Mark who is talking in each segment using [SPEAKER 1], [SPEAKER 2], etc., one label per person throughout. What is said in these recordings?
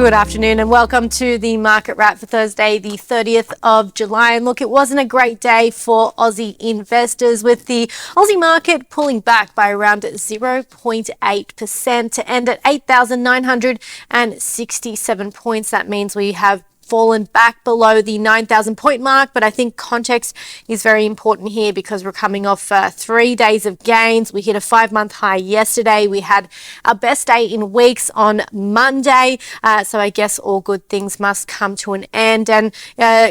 [SPEAKER 1] Good afternoon and welcome to the Market Wrap for Thursday, the 30th of July. And look, it wasn't a great day for Aussie investors, with the Aussie market pulling back by around 0.8% to end at 8,967 points. That means we have fallen back below the 9,000 point mark, but I think context is very important here because we're coming off 3 days of gains. We hit a 5-month high yesterday. We had our best day in weeks on Monday, so I guess all good things must come to an end. And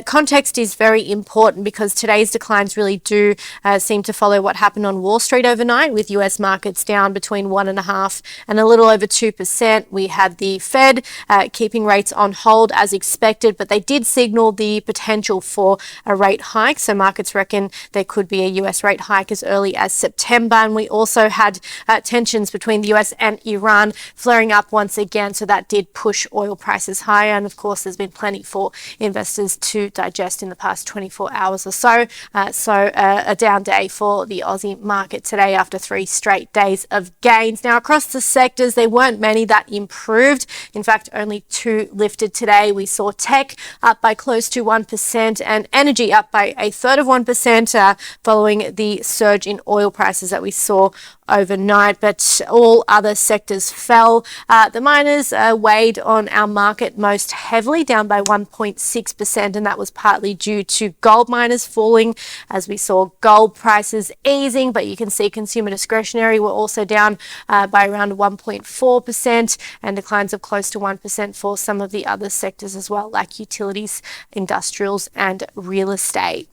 [SPEAKER 1] context is very important because today's declines really do seem to follow what happened on Wall Street overnight, with US markets down between 1.5% and a little over 2%. We had the Fed keeping rates on hold as expected, but they did signal the potential for a rate hike. So markets reckon there could be a US rate hike as early as September. And we also had tensions between the US and Iran flaring up once again. So that did push oil prices higher. And of course, there's been plenty for investors to digest in the past 24 hours or so. So a down day for the Aussie market today after 3 straight days of gains. Now, across the sectors, there weren't many that improved. In fact, only 2 lifted today. We saw tech up by close to 1% and energy up by 1/3% following the surge in oil prices that we saw overnight, but all other sectors fell. The miners weighed on our market most heavily, down by 1.6%, and that was partly due to gold miners falling as we saw gold prices easing, but you can see consumer discretionary were also down by around 1.4%, and declines of close to 1% for some of the other sectors as well, like utilities, industrials and real estate.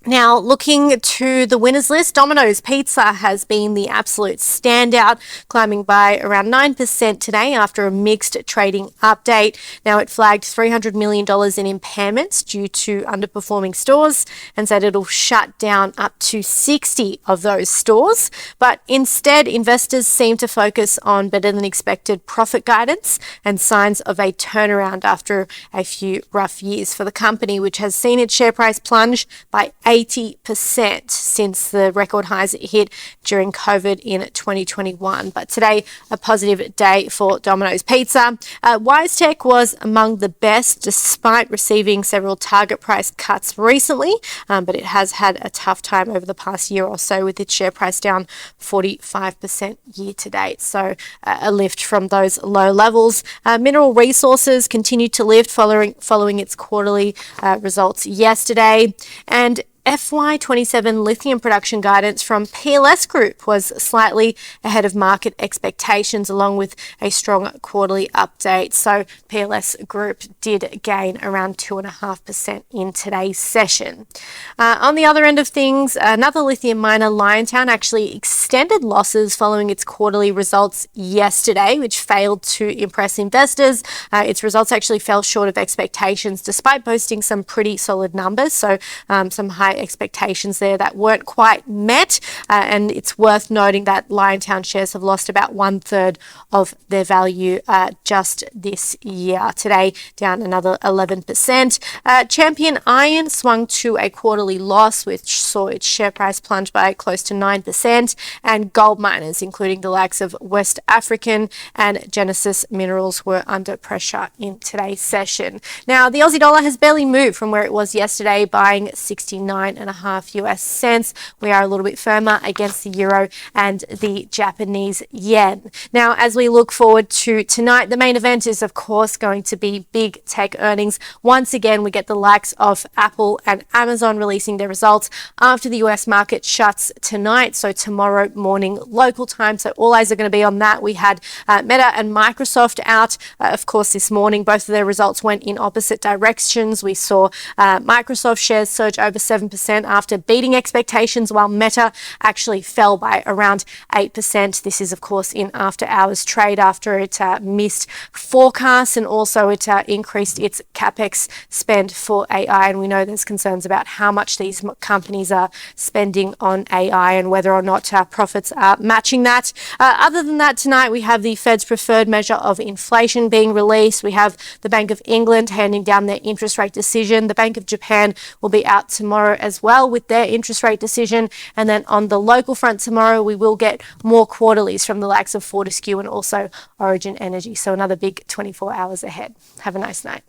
[SPEAKER 1] Now, looking to the winners list, Domino's Pizza has been the absolute standout, climbing by around 9% today after a mixed trading update. Now, it flagged $300 million in impairments due to underperforming stores and said it'll shut down up to 60 of those stores. But instead, investors seem to focus on better than expected profit guidance and signs of a turnaround after a few rough years for the company, which has seen its share price plunge by 80% since the record highs it hit during COVID in 2021. But today, a positive day for Domino's Pizza. WiseTech was among the best despite receiving several target price cuts recently, but it has had a tough time over the past year or so, with its share price down 45% year to date. So a lift from those low levels. Mineral Resources continued to lift following its quarterly results yesterday. And FY27 lithium production guidance from PLS Group was slightly ahead of market expectations, along with a strong quarterly update. So PLS Group did gain around 2.5% in today's session. On the other end of things, another lithium miner, Liontown, actually extended losses following its quarterly results yesterday, which failed to impress investors. Its results actually fell short of expectations despite boasting some pretty solid numbers. So some high expectations there that weren't quite met, and it's worth noting that Liontown shares have lost about 1/3 of their value just this year. Today, down another 11%. Champion Iron swung to a quarterly loss, which saw its share price plunge by close to 9%, and gold miners, including the likes of West African and Genesis Minerals, were under pressure in today's session. Now, the Aussie dollar has barely moved from where it was yesterday, buying 69.5 US cents. We are a little bit firmer against the euro and the Japanese yen. Now, as we look forward to tonight, the main event is, of course, going to be big tech earnings. Once again, we get the likes of Apple and Amazon releasing their results after the US market shuts tonight, so tomorrow morning local time. So all eyes are going to be on that. We had Meta and Microsoft out, of course, this morning. Both of their results went in opposite directions. We saw Microsoft shares surge over 7% after beating expectations, while Meta actually fell by around 8%. This is, of course, in after hours trade after it missed forecasts, and also it increased its capex spend for AI. And we know there's concerns about how much these companies are spending on AI and whether or not profits are matching that. Other than that, tonight we have the Fed's preferred measure of inflation being released. We have the Bank of England handing down their interest rate decision. The Bank of Japan will be out tomorrow as well with their interest rate decision. And then on the local front tomorrow, we will get more quarterlies from the likes of Fortescue and also Origin Energy. So another big 24 hours ahead. Have a nice night.